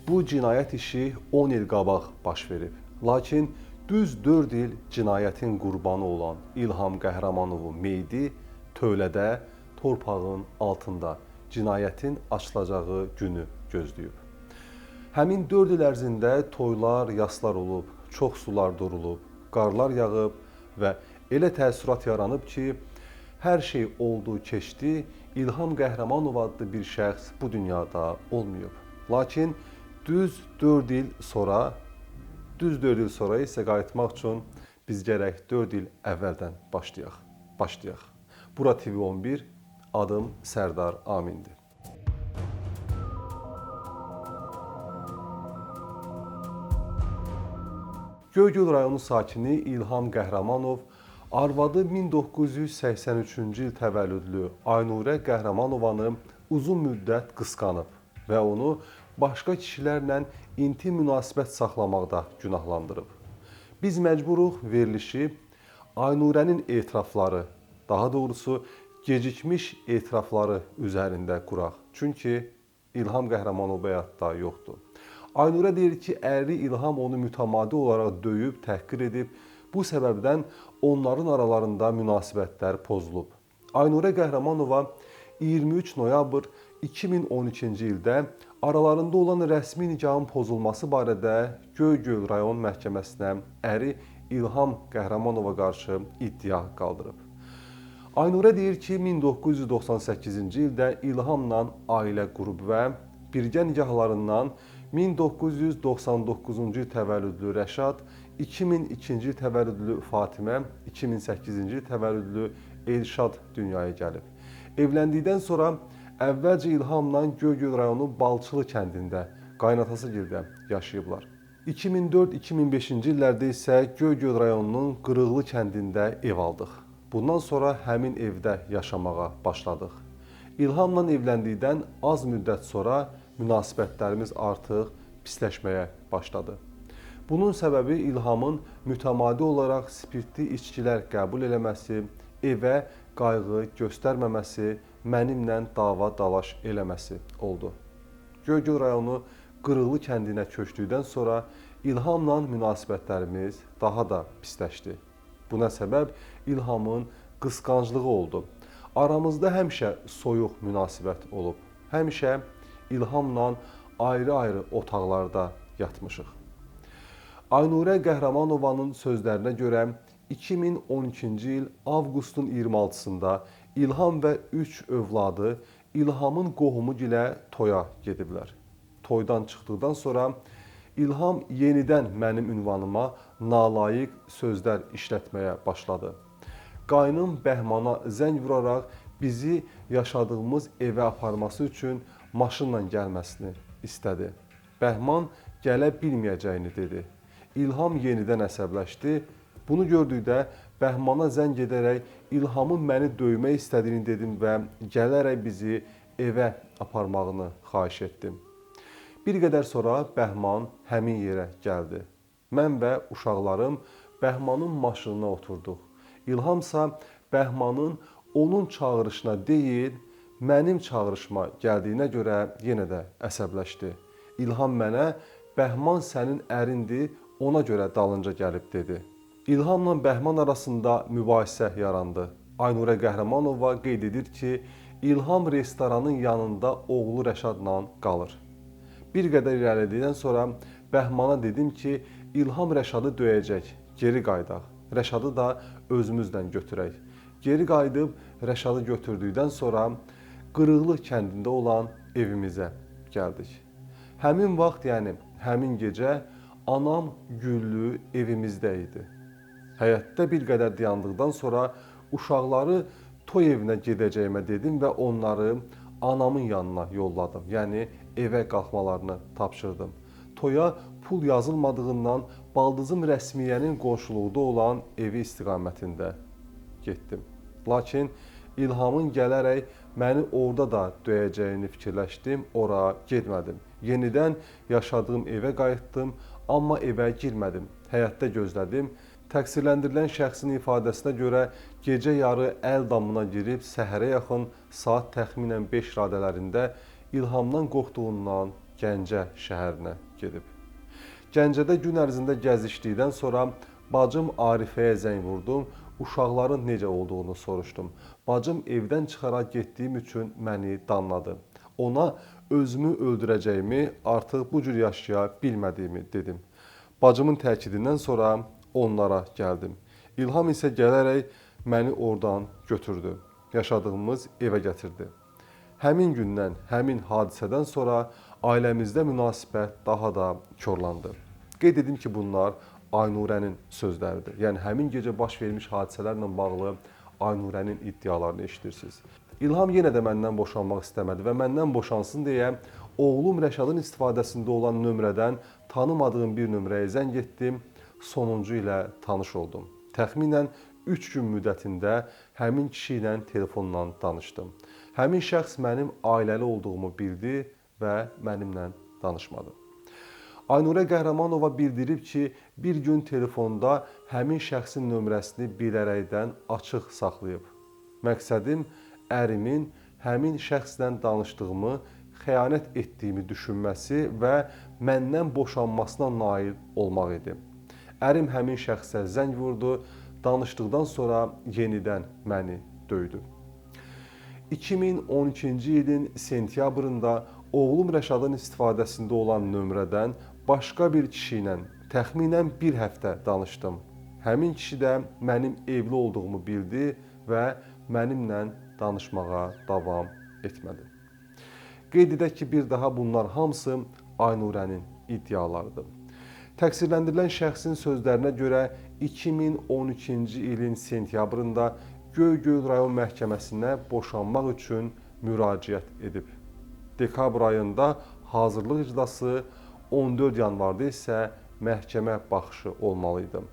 bu cinayət işi 10 il qabaq baş verib. Lakin düz 4 il cinayətin qurbanı olan İlham Qəhrəmanovun meyidi tövlədə, torpağın altında cinayətin açılacağı günü gözləyib. Həmin 4 il ərzində toylar, yaslar olub, çox sular durulub, qarlar yağıb və elə təəssürat yaranıb ki, hər şey oldu, keçdi, İlham Qəhrəmanov adlı bir şəxs bu dünyada olmayıb. Lakin düz 4 il sonra isə qayıtmaq üçün biz gərək 4 il əvvəldən başlayaq. Bura TV11, adım Sərdar Amindir. Göygöl rayonu sakini İlham Qəhrəmanov arvadı 1983-cü il təvəllüdlü Aynurə Qəhrəmanovanı uzun müddət qısqanıb və onu başqa kişilərlə intim münasibət saxlamaqda günahlandırıb. Biz məcburuq verilişi Aynurənin etirafları, daha doğrusu gecikmiş etirafları üzərində quraq. Çünki İlham Qəhrəmanov həyatda yoxdur. Aynurə deyir ki, əri İlham onu mütəmadi olaraq döyüb, təhqir edib. Bu səbəbdən onların aralarında münasibətlər pozulub. Aynurə Qəhrəmanova 23 noyabr 2012-ci ildə aralarında olan rəsmi nikahın pozulması barədə Göygöl rayon məhkəməsinə əri İlham Qəhrəmanova qarşı iddia qaldırıb. Aynurə deyir ki, 1998-ci ildə İlhamla ailə qurub və birgə nikahlarından 1999-cu il təvəllüdlü Rəşad, 2002-ci il təvəllüdlü Fatimə, 2008-ci il təvəllüdlü Elşad dünyaya gəlib. Evləndikdən sonra əvvəlcə İlhamla Göygöl rayonu Balçılı kəndində qaynatası gildə yaşayıblar. 2004-2005-ci illərdə isə Göygöl rayonunun Qırıqlı kəndində ev aldıq. Bundan sonra həmin evdə yaşamağa başladıq. İlhamla evləndikdən az müddət sonra münasibətlərimiz artıq pisləşməyə başladı. Bunun səbəbi İlhamın mütəmadi olaraq spirtli içkilər qəbul eləməsi, evə qayğı göstərməməsi, mənimlə dava-dalaş eləməsi oldu. Göygöl rayonu Qırıqlı kəndinə köçdükdən sonra İlhamla münasibətlərimiz daha da pisləşdi. Buna səbəb İlhamın qısqanclığı oldu. Aramızda həmişə soyuq münasibət olub. Həmişə İlhamla ayrı-ayrı otaqlarda yatmışıq. Aynurə Qəhrəmanovanın sözlərinə görə 2012-ci il avqustun 26-sında İlham və 3 övladı İlhamın qohumu-gilə toya gediblər. Toydan çıxdıqdan sonra İlham yenidən mənim ünvanıma nalayiq sözlər işlətməyə başladı. Qaynım Bəhmana zəng vuraraq bizi yaşadığımız evə aparması üçün maşınla gəlməsini istədi. Bəhman gələ bilməyəcəyini dedi. İlham yenidən əsəbləşdi. Bunu gördükdə Bəhmana zəng edərək İlhamın məni döymək istədiyini dedim və gələrək bizi evə aparmağını xahiş etdim. Bir qədər sonra Bəhman həmin yerə gəldi. Mən və uşaqlarım Bəhmanın maşınına oturduq. İlhamsa Bəhmanın onun çağırışına deyil, mənim çağırışıma gəldiyinə görə yenə də əsəbləşdi. İlham mənə, Bəhman sənin ərindir, ona görə dalınca gəlib dedi. İlhamla Bəhman arasında mübahisə yarandı. Aynurə Qəhrəmanova qeyd edir ki, İlham restoranın yanında oğlu Rəşadla qalır. Bir qədər irəlidikdən sonra Bəhmana dedim ki, İlham Rəşadı döyəcək, geri qaydaq. Rəşadı da özümüzlə götürək. Geri qayıdıb Rəşadı götürdükdən sonra Qırıqlı kəndində olan evimizə gəldik. Həmin vaxt, yəni həmin gecə anam Güllü evimizdə idi. Həyətdə bir qədər dayandıqdan sonra uşaqları toy evinə gedəcəyimə dedim və onları anamın yanına yolladım. Yəni evə qalxmalarını tapşırdım. Toya pul yazılmadığından baldızım rəsmiyyənin qonşuluğunda olan evi istiqamətində getdim. Lakin İlhamın gələrək məni orada da döyəcəyini fikirləşdim, ora getmədim. Yenidən yaşadığım evə qayıtdım, amma evə girmədim. Həyətdə gözlədim. Təqsirləndirilən şəxsin ifadəsinə görə gecə yarı əl damına girib səhərə yaxın saat təxminən 5 radələrində İlhamdan qorxduğundan Gəncə şəhərinə gedib. Gəncədə gün ərzində gəzişdikdən sonra bacım Arifəyə zəng vurdum, uşaqların necə olduğunu soruşdum. Bacım evdən çıxaraq getdiyim üçün məni danladı. Ona özümü öldürəcəyimi, artıq bu cür yaşaya bilmədiyimi dedim. Bacımın təkidindən sonra onlara gəldim. İlham isə gələrək məni oradan götürdü. Yaşadığımız evə gətirdi. Həmin gündən, həmin hadisədən sonra ailəmizdə münasibət daha da korlandı. Qeyd edim ki, bunlar Aynurənin sözləridir. Yəni həmin gecə baş vermiş hadisələrlə bağlı Aynurənin iddialarını eşidirsiniz. İlham yenə də məndən boşanmaq istəmədi və məndən boşansın deyə oğlum Rəşadın istifadəsində olan nömrədən tanımadığım bir nömrəyə zəng etdim, sonuncu ilə tanış oldum. Təxminən 3 gün müddətində həmin kişi ilə telefonla danışdım. Həmin şəxs mənim ailəli olduğumu bildi və mənimlə danışmadı. Aynurə Qəhrəmanova bildirib ki, bir gün telefonda həmin şəxsin nömrəsini bilərəkdən açıq saxlayıb. Məqsədim ərimin həmin şəxslə danışdığımı, xəyanət etdiyimi düşünməsi və məndən boşanmasına nail olmaq idi. Ərim həmin şəxsə zəng vurdu, danışdıqdan sonra yenidən məni döydü. 2012-ci ilin sentyabrında oğlum Rəşadın istifadəsində olan nömrədən başqa bir kişi ilə təxminən bir həftə danışdım. Həmin kişi də mənim evli olduğumu bildi və mənimlə danışmağa davam etmədi. Qeyd edək ki, bir daha bunlar hamısı Aynurənin iddialarıdır. Təqsirləndirilən şəxsin sözlərinə görə 2012-ci ilin sentyabrında Göygöl rayon məhkəməsinə boşanmaq üçün müraciət edib. Dekabr ayında hazırlıq iclası, 14 yanvarda isə məhkəmə baxışı olmalı idi.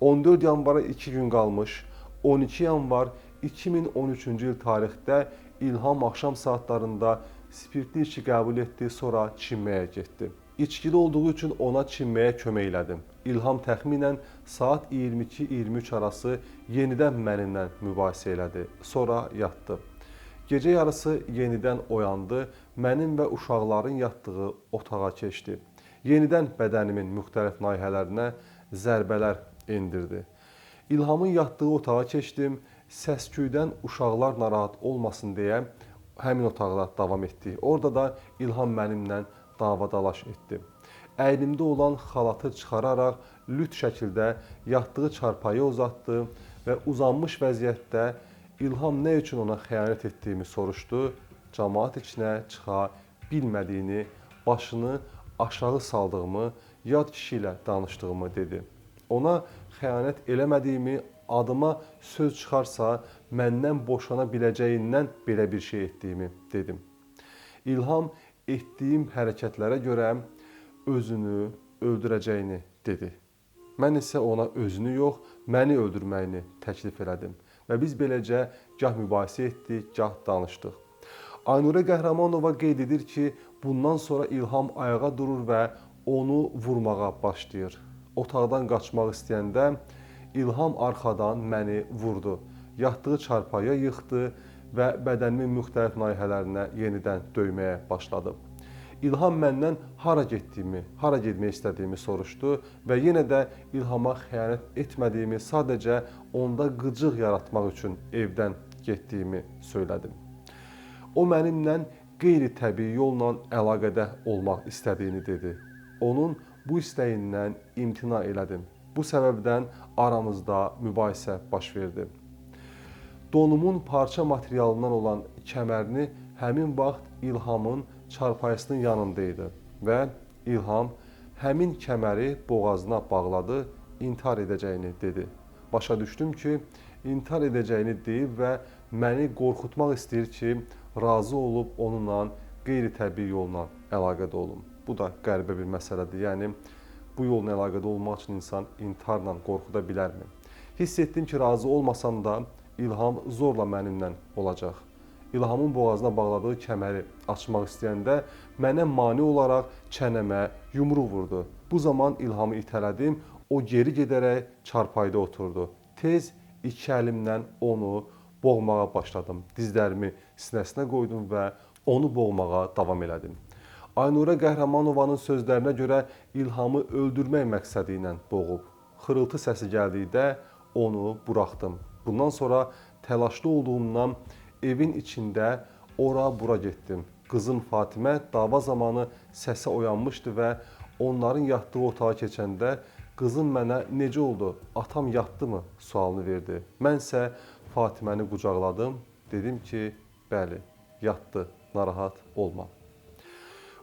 14 yanvara 2 gün qalmış, 12 yanvar 2013-cü il tarixdə İlham axşam saatlarında spirtli içki qəbul etdi, sonra çimməyə getdi. İçkili olduğu üçün ona çimməyə kömək elədim. İlham təxminən saat 22-23 arası yenidən mənimlə mübahisə elədi, sonra yatdı. Gecə yarısı yenidən oyandı, mənim və uşaqların yatdığı otağa keçdi. Yenidən bədənimin müxtəlif nahiyələrinə zərbələr endirdi. İlhamın yatdığı otağa keçdim, səsküydən uşaqlar narahat olmasın deyə həmin otaqda davam etdik. Orada da İlham mənimlə davadalaş etdi. Əynimdə olan xalatı çıxararaq lüt şəkildə yatdığı çarpayıya uzatdı və uzanmış vəziyyətdə İlham nə üçün ona xəyanət etdiyimi soruşdu. Camaat içinə çıxa bilmədiyini, başını aşağı saldığımı, yad kişi ilə danışdığımı dedi. Ona xəyanət eləmədiyimi, adıma söz çıxarsa məndən boşana biləcəyindən belə bir şey etdiyimi dedim. İlham etdiyim hərəkətlərə görə özünü öldürəcəyini dedi. Mən isə ona özünü yox, məni öldürməyini təklif elədim və biz beləcə gah mübahisə etdik, gah danışdıq. Aynurə Qəhrəmanova qeyd edir ki, bundan sonra İlham ayağa durur və onu vurmağa başlayır. Otaqdan qaçmaq istəyəndə İlham arxadan məni vurdu, yatdığı çarpayıya yıxdı və bədənimin müxtəlif nahiyələrinə yenidən döyməyə başladı. İlham məndən hara getdiyimi, hara getmək istədiyimi soruşdu və yenə də İlhama xəyanət etmədiyimi, sadəcə onda qıcıq yaratmaq üçün evdən getdiyimi söylədim. O mənimlə qeyri-təbii yolla əlaqədə olmaq istədiyini dedi. Onun bu istəyindən imtina elədim. Bu səbəbdən aramızda mübahisə baş verdi. Donumun parça materialından olan kəmərini həmin vaxt İlhamın çarpayısının yanında idi və İlham həmin kəməri boğazına bağladı, intihar edəcəyini dedi. Başa düşdüm ki, intihar edəcəyini deyib və məni qorxutmaq istəyir ki, razı olub onunla qeyri-təbii yolla əlaqədə olum. Bu da qəribə bir məsələdir. Yəni, bu yolla əlaqədə olmaq üçün insan intiharla qorxuda bilərmi? Hiss etdim ki, razı olmasam da İlham zorla mənimlə olacaq. İlhamın boğazına bağladığı kəməri açmaq istəyəndə mənə mane olaraq çənəmə yumruq vurdu. Bu zaman İlhamı itələdim, o geri gedərək çarpayıda oturdu. Tez iki əlimlə onu boğmağa başladım. Dizlərimi sinəsinə qoydum və onu boğmağa davam elədim. Aynurə Qəhrəmanovanın sözlərinə görə İlhamı öldürmək məqsədi ilə boğub. Xırıltı səsi gəldikdə onu buraxdım. Bundan sonra təlaşlı olduğumdan evin içində ora-bura getdim. Qızım Fatimə dava zamanı səsə oyanmışdı və onların yatdığı otağa keçəndə qızım mənə necə oldu, atam yatdımı sualını verdi. Mən isə Fatiməni qucaqladım, dedim ki, bəli, yatdı, narahat olma.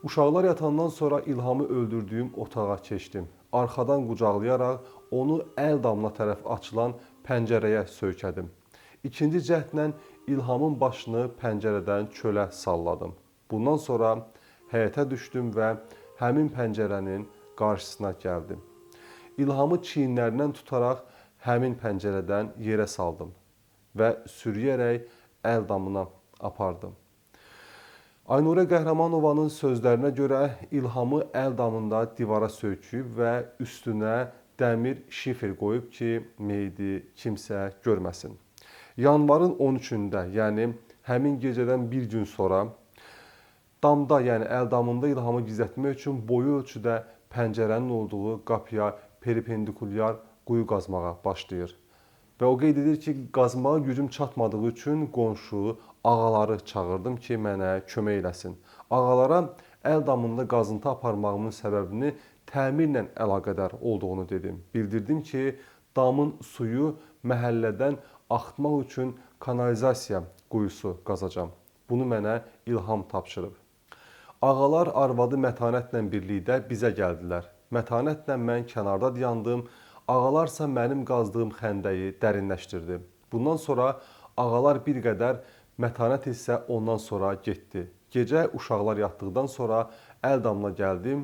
Uşaqlar yatandan sonra İlhamı öldürdüyüm otağa keçdim. Arxadan qucaqlayaraq onu əl damına tərəf açılan pəncərəyə söykədim. İkinci cəhdlə İlhamın başını pəncərədən çölə salladım. Bundan sonra həyətə düşdüm və həmin pəncərənin qarşısına gəldim. İlhamı çiyinlərindən tutaraq həmin pəncərədən yerə saldım və sürüyərək əl damına apardım. Aynurə Qəhrəmanovanın sözlərinə görə İlhamı əl damında divara söyküyüb və üstünə dəmir şifer qoyub ki, meyidi kimsə görməsin. Yanvarın 13-də, yəni həmin gecədən bir gün sonra damda, yəni əl damında İlhamı gizlətmək üçün boyu ölçüdə pəncərənin olduğu qapıya perpendikulyar quyu qazmağa başlayır. Və o qeyd edir ki, qazmağa gücüm çatmadığı üçün qonşu ağaları çağırdım ki, mənə kömək eləsin. Ağalara əl damında qazıntı aparmağımın səbəbini təmirlə əlaqədar olduğunu dedim. Bildirdim ki, damın suyu məhəllədən axıtmaq üçün kanalizasiya quyusu qazacam. Bunu mənə İlham tapşırıb. Ağalar arvadı Mətanətlə birlikdə bizə gəldilər. Mətanətlə mən kənarda dayandım. Ağalarsa mənim qazdığım xəndəyi dərinləşdirdi. Bundan sonra ağalar bir qədər, Mətanət isə ondan sonra getdi. Gecə uşaqlar yatdıqdan sonra əl damına gəldim.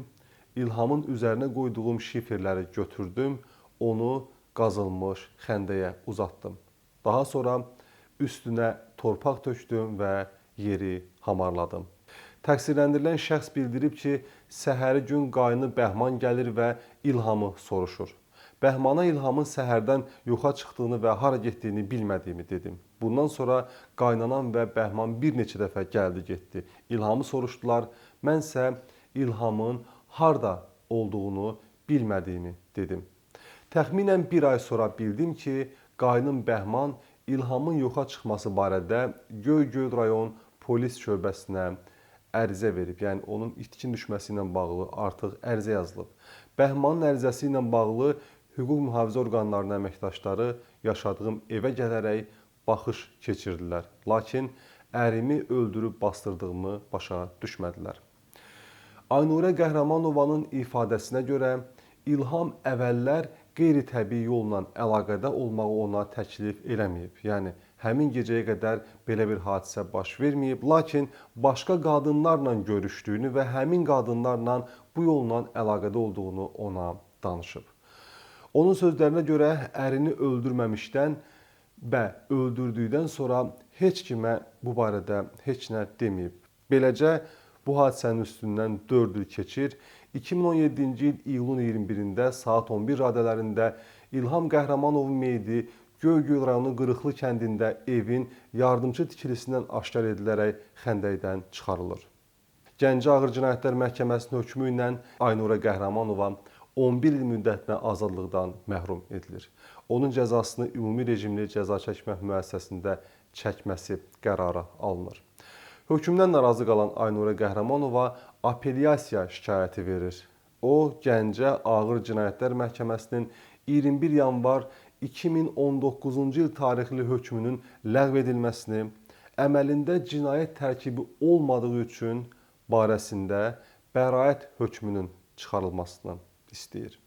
İlhamın üzərinə qoyduğum şiferləri götürdüm. Onu qazılmış xəndəyə uzatdım. Daha sonra üstünə torpaq tökdüm və yeri hamarladım. Təqsirləndirilən şəxs bildirib ki, səhəri gün qayını Bəhman gəlir və İlhamı soruşur. Bəhmana İlhamın səhərdən yoxa çıxdığını və hara getdiyini bilmədiyimi dedim. Bundan sonra qaynanam və Bəhman bir neçə dəfə gəldi getdi. İlhamı soruşdular. Mən isə İlhamın harda olduğunu bilmədiyimi dedim. Təxminən bir ay sonra bildim ki, qaynım Bəhman İlhamın yoxa çıxması barədə Göygöl rayon polis şöbəsinə ərizə verib. Yəni onun itkin düşməsi ilə bağlı artıq ərizə yazılıb. Bəhmanın ərizəsi ilə bağlı hüquq mühafizə orqanlarının əməkdaşları yaşadığım evə gələrək baxış keçirdilər. Lakin ərimi öldürüb bastırdığımı başa düşmədilər. Aynurə Qəhrəmanovanın ifadəsinə görə İlham əvvəllər qeyri-təbii yolla əlaqədə olmağı ona təklif eləməyib. Yəni həmin gecəyə qədər belə bir hadisə baş verməyib, lakin başqa qadınlarla görüşdüyünü və həmin qadınlarla bu yolla əlaqədə olduğunu ona danışıb. Onun sözlərinə görə ərini öldürməmişdən və öldürdükdən sonra heç kimə bu barədə heç nə deməyib. Beləcə bu hadisənin üstündən 4 il keçir. 2017-ci il iyulun 21-də saat 11 radələrində İlham Qəhrəmanovun meyidi Göygöl rayonu Qırıqlı kəndində evin yardımçı tikilisindən aşkar edilərək xəndəkdən çıxarılır. Gəncə Ağır Cinayətlər Məhkəməsinin hökmü ilə Aynurə Qəhrəmanova 11 il müddətinə azadlıqdan məhrum edilir. Onun cəzasını ümumi rejimli cəza çəkmə müəssisəsində çəkməsi qərarı alınır. Hökmdən narazı qalan Aynurə Qəhrəmanova apellyasiya şikayəti verir. O, Gəncə Ağır Cinayətlər Məhkəməsinin 21 yanvar 2019-cu il tarixli hökmünün ləğv edilməsini, əməlində cinayət tərkibi olmadığı üçün barəsində bəraət hökmünün çıxarılmasını istəyir.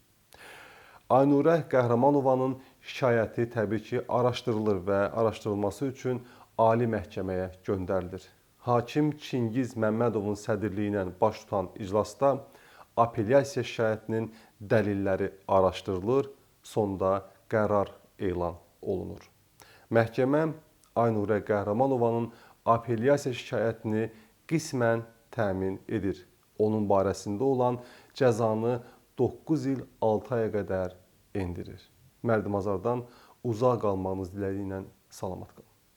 Aynurə Qəhrəmanovanın şikayəti təbii ki, araşdırılır və araşdırılması üçün Ali məhkəməyə göndərilir. Hakim Çingiz Məmmədovun sədrliyi ilə baş tutan iclasda apellyasiya şikayətinin dəlilləri araşdırılır, sonda qərar elan olunur. Məhkəmə Aynurə Qəhrəmanovanın apellyasiya şikayətini qismən təmin edir. Onun barəsində olan cəzanı 9 il 6 aya qədər endirir. Mərdimazardan uzaq qalmağınız diləyi ilə salamat qalın.